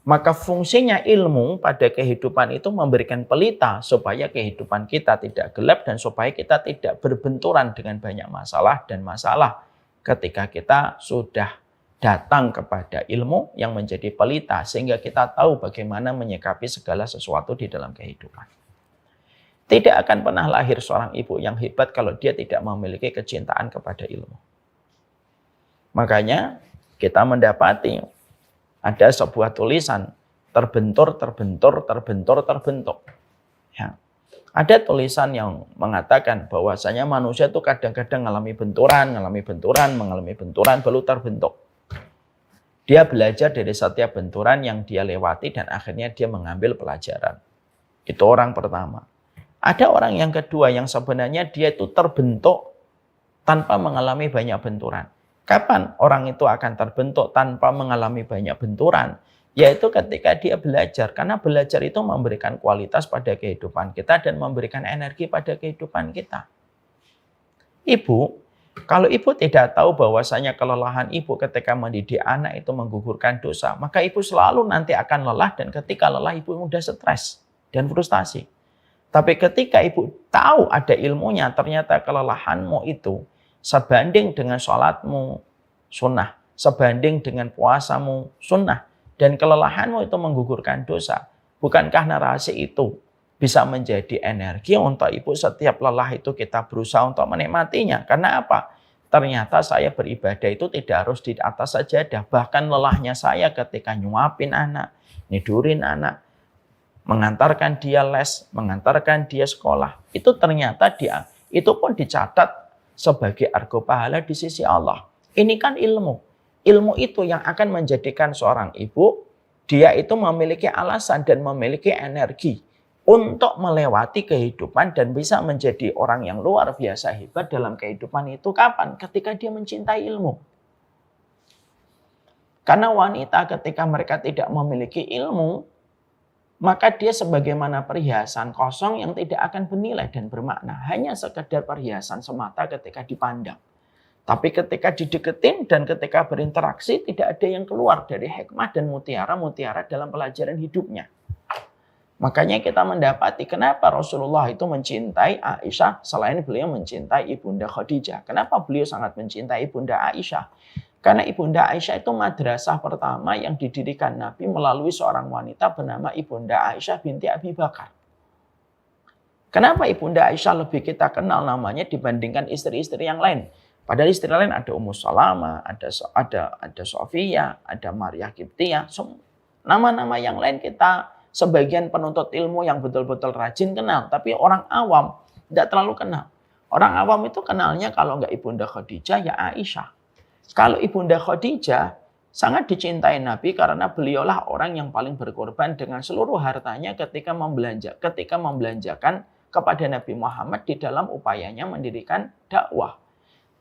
Maka fungsinya ilmu pada kehidupan itu memberikan pelita supaya kehidupan kita tidak gelap dan supaya kita tidak berbenturan dengan banyak masalah dan masalah ketika kita sudah datang kepada ilmu yang menjadi pelita sehingga kita tahu bagaimana menyikapi segala sesuatu di dalam kehidupan. Tidak akan pernah lahir seorang ibu yang hebat kalau dia tidak memiliki kecintaan kepada ilmu. Makanya kita mendapati ada sebuah tulisan terbentur. Ya. Ada tulisan yang mengatakan bahwasanya manusia itu kadang-kadang mengalami benturan, baru terbentuk. Dia belajar dari setiap benturan yang dia lewati dan akhirnya dia mengambil pelajaran. Itu orang pertama. Ada orang yang kedua yang sebenarnya dia itu terbentuk tanpa mengalami banyak benturan. Kapan orang itu akan terbentuk tanpa mengalami banyak benturan? Yaitu ketika dia belajar. Karena belajar itu memberikan kualitas pada kehidupan kita dan memberikan energi pada kehidupan kita. Ibu, kalau ibu tidak tahu bahwasanya kelelahan ibu ketika mendidik anak itu menggugurkan dosa, maka ibu selalu nanti akan lelah dan ketika lelah ibu mudah stres dan frustasi. Tapi ketika ibu tahu ada ilmunya, ternyata kelelahanmu itu sebanding dengan sholatmu sunnah, sebanding dengan puasamu sunnah, dan kelelahanmu itu menggugurkan dosa. Bukankah narasi itu bisa menjadi energi untuk ibu setiap lelah itu kita berusaha untuk menikmatinya. Karena apa? Ternyata saya beribadah itu tidak harus di atas sajadah. Bahkan lelahnya saya ketika nyuapin anak, nidurin anak, mengantarkan dia les, mengantarkan dia sekolah. Itu ternyata itu pun dicatat sebagai argo pahala di sisi Allah. Ini kan ilmu. Ilmu itu yang akan menjadikan seorang ibu, dia itu memiliki alasan dan memiliki energi untuk melewati kehidupan dan bisa menjadi orang yang luar biasa hebat dalam kehidupan itu. Kapan? Ketika dia mencintai ilmu. Karena wanita ketika mereka tidak memiliki ilmu, maka dia sebagaimana perhiasan kosong yang tidak akan bernilai dan bermakna. Hanya sekedar perhiasan semata ketika dipandang. Tapi ketika dideketin dan ketika berinteraksi tidak ada yang keluar dari hikmah dan mutiara-mutiara dalam pelajaran hidupnya. Makanya kita mendapati kenapa Rasulullah itu mencintai Aisyah selain beliau mencintai Ibunda Khadijah. Kenapa beliau sangat mencintai Ibunda Aisyah? Karena Ibunda Aisyah itu madrasah pertama yang didirikan Nabi melalui seorang wanita bernama Ibunda Aisyah binti Abi Bakar. Kenapa Ibunda Aisyah lebih kita kenal namanya dibandingkan istri-istri yang lain? Padahal istri lain ada Ummu Salamah, ada Sofia, ada Maria Qibtiyah. Nama-nama yang lain kita sebagian penuntut ilmu yang betul-betul rajin kenal. Tapi orang awam tidak terlalu kenal. Orang awam itu kenalnya kalau nggak Ibunda Khadijah ya Aisyah. Kalau Ibunda Khadijah sangat dicintai Nabi karena beliaulah orang yang paling berkorban dengan seluruh hartanya ketika membelanjakan kepada Nabi Muhammad di dalam upayanya mendirikan dakwah.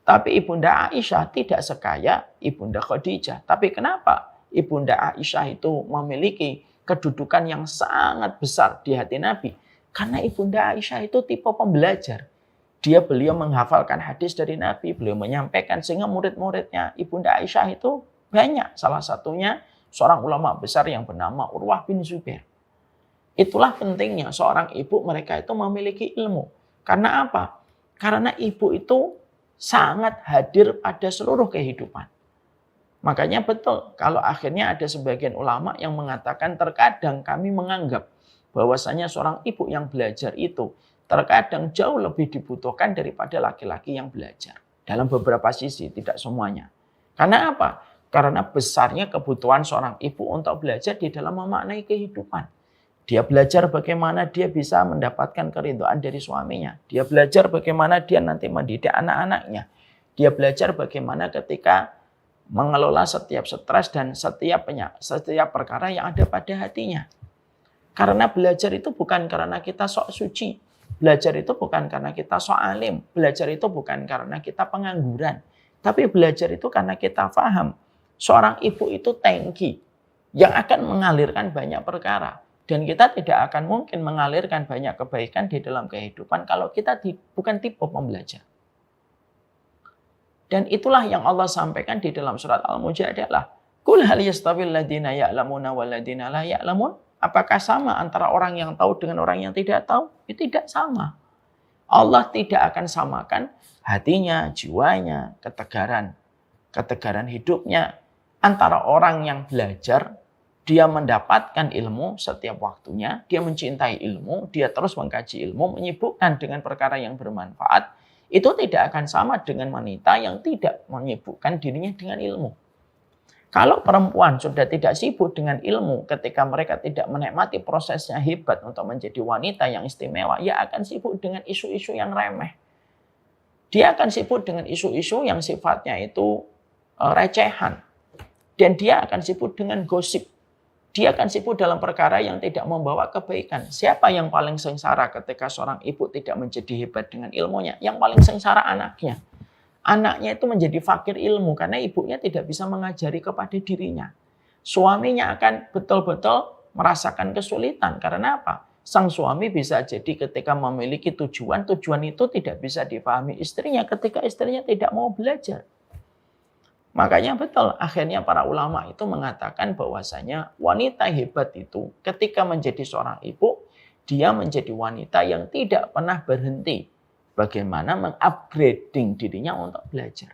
Tapi Ibunda Aisyah tidak sekaya Ibunda Khadijah. Tapi kenapa Ibunda Aisyah itu memiliki kedudukan yang sangat besar di hati Nabi? Karena Ibunda Aisyah itu tipe pembelajar. Beliau menghafalkan hadis dari Nabi, beliau menyampaikan sehingga murid-muridnya Ibunda Aisyah itu banyak. Salah satunya seorang ulama besar yang bernama Urwah bin Zubair. Itulah pentingnya seorang ibu mereka itu memiliki ilmu. Karena apa? Karena ibu itu sangat hadir pada seluruh kehidupan. Makanya betul kalau akhirnya ada sebagian ulama yang mengatakan terkadang kami menganggap bahwasanya seorang ibu yang belajar itu terkadang jauh lebih dibutuhkan daripada laki-laki yang belajar. Dalam beberapa sisi, tidak semuanya. Karena apa? Karena besarnya kebutuhan seorang ibu untuk belajar di dalam memaknai kehidupan. Dia belajar bagaimana dia bisa mendapatkan keridhaan dari suaminya. Dia belajar bagaimana dia nanti mendidik anak-anaknya. Dia belajar bagaimana ketika mengelola setiap stres dan setiap perkara yang ada pada hatinya. Karena belajar itu bukan karena kita sok suci. Belajar itu bukan karena kita sok alim. Belajar itu bukan karena kita pengangguran. Tapi belajar itu karena kita paham. Seorang ibu itu tangki yang akan mengalirkan banyak perkara. Dan kita tidak akan mungkin mengalirkan banyak kebaikan di dalam kehidupan kalau kita bukan tipe pembelajar. Dan itulah yang Allah sampaikan di dalam surat Al-Mujadalah. Qul hal yastawil ladzina ya'lamuna wal ladzina la ya'lamun? Apakah sama antara orang yang tahu dengan orang yang tidak tahu? Itu tidak sama. Allah tidak akan samakan hatinya, jiwanya, ketegaran hidupnya antara orang yang belajar. Dia mendapatkan ilmu setiap waktunya, dia mencintai ilmu, dia terus mengkaji ilmu, menyibukkan dengan perkara yang bermanfaat. Itu tidak akan sama dengan wanita yang tidak menyibukkan dirinya dengan ilmu. Kalau perempuan sudah tidak sibuk dengan ilmu, ketika mereka tidak menikmati prosesnya hebat untuk menjadi wanita yang istimewa, ia akan sibuk dengan isu-isu yang remeh. Dia akan sibuk dengan isu-isu yang sifatnya itu recehan. Dan dia akan sibuk dengan gosip. Dia akan sibuk dalam perkara yang tidak membawa kebaikan. Siapa yang paling sengsara ketika seorang ibu tidak menjadi hebat dengan ilmunya? Yang paling sengsara anaknya. Anaknya itu menjadi fakir ilmu karena ibunya tidak bisa mengajari kepada dirinya. Suaminya akan betul-betul merasakan kesulitan. Karena apa? Sang suami bisa jadi ketika memiliki tujuan itu tidak bisa dipahami istrinya ketika istrinya tidak mau belajar. Makanya betul, akhirnya para ulama itu mengatakan bahwasanya wanita hebat itu ketika menjadi seorang ibu, dia menjadi wanita yang tidak pernah berhenti bagaimana mengupgrading dirinya untuk belajar.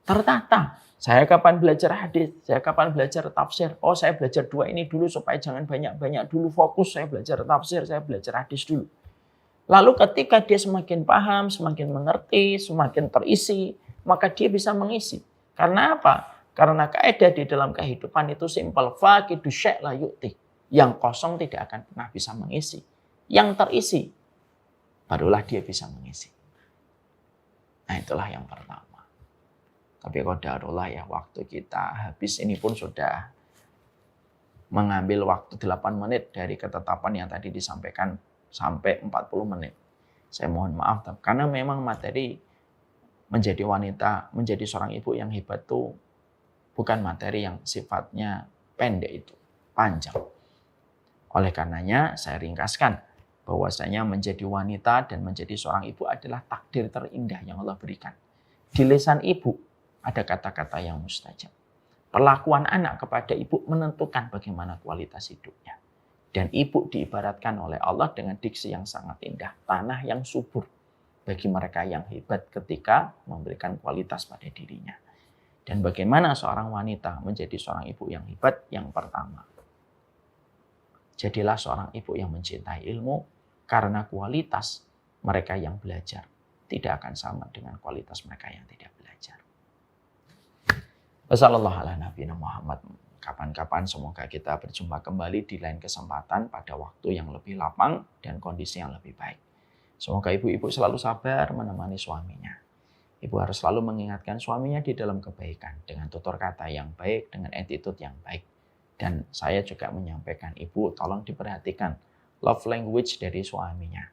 Tertata, saya kapan belajar hadis, saya kapan belajar tafsir. Oh, saya belajar 2 ini dulu supaya jangan banyak-banyak dulu, fokus saya belajar tafsir, saya belajar hadis dulu. Lalu ketika dia semakin paham, semakin mengerti, semakin terisi, maka dia bisa mengisi. Karena apa? Karena kaidah di dalam kehidupan itu simpel, faqidu syai' la yu'ti. Yang kosong tidak akan pernah bisa mengisi. Yang terisi barulah dia bisa mengisi. Nah, itulah yang pertama. Tapi qadarullah ya, waktu kita habis ini pun sudah mengambil waktu 8 menit dari ketetapan yang tadi disampaikan sampai 40 menit. Saya mohon maaf, karena memang materi menjadi wanita, menjadi seorang ibu yang hebat itu bukan materi yang sifatnya pendek itu, panjang. Oleh karenanya saya ringkaskan bahwasanya menjadi wanita dan menjadi seorang ibu adalah takdir terindah yang Allah berikan. Di lisan ibu ada kata-kata yang mustajab. Perlakuan anak kepada ibu menentukan bagaimana kualitas hidupnya. Dan ibu diibaratkan oleh Allah dengan diksi yang sangat indah, tanah yang subur bagi mereka yang hebat ketika memberikan kualitas pada dirinya. Dan bagaimana seorang wanita menjadi seorang ibu yang hebat? Yang pertama, jadilah seorang ibu yang mencintai ilmu, karena kualitas mereka yang belajar tidak akan sama dengan kualitas mereka yang tidak belajar. Wassalamualaikum Muhammad. Kapan-kapan semoga kita berjumpa kembali di lain kesempatan pada waktu yang lebih lapang dan kondisi yang lebih baik. Semoga ibu-ibu selalu sabar menemani suaminya. Ibu harus selalu mengingatkan suaminya di dalam kebaikan dengan tutur kata yang baik, dengan attitude yang baik. Dan saya juga menyampaikan, ibu tolong diperhatikan love language dari suaminya.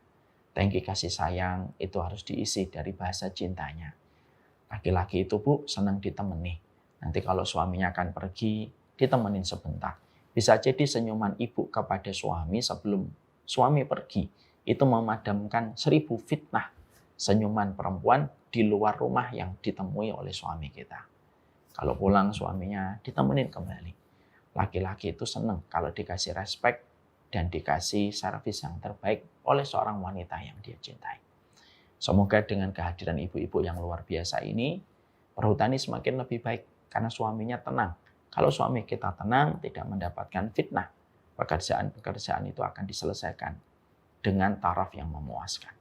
Tangki kasih sayang itu harus diisi dari bahasa cintanya. Laki-laki itu bu senang ditemani. Nanti kalau suaminya akan pergi, ditemenin sebentar. Bisa jadi senyuman ibu kepada suami sebelum suami pergi itu memadamkan 1000 fitnah senyuman perempuan di luar rumah yang ditemui oleh suami kita. Kalau pulang suaminya ditemenin kembali. Laki-laki itu senang kalau dikasih respect dan dikasih servis yang terbaik oleh seorang wanita yang dia cintai. Semoga dengan kehadiran ibu-ibu yang luar biasa ini, perhutani semakin lebih baik karena suaminya tenang. Kalau suami kita tenang, tidak mendapatkan fitnah, pekerjaan-pekerjaan itu akan diselesaikan dengan taraf yang memuaskan.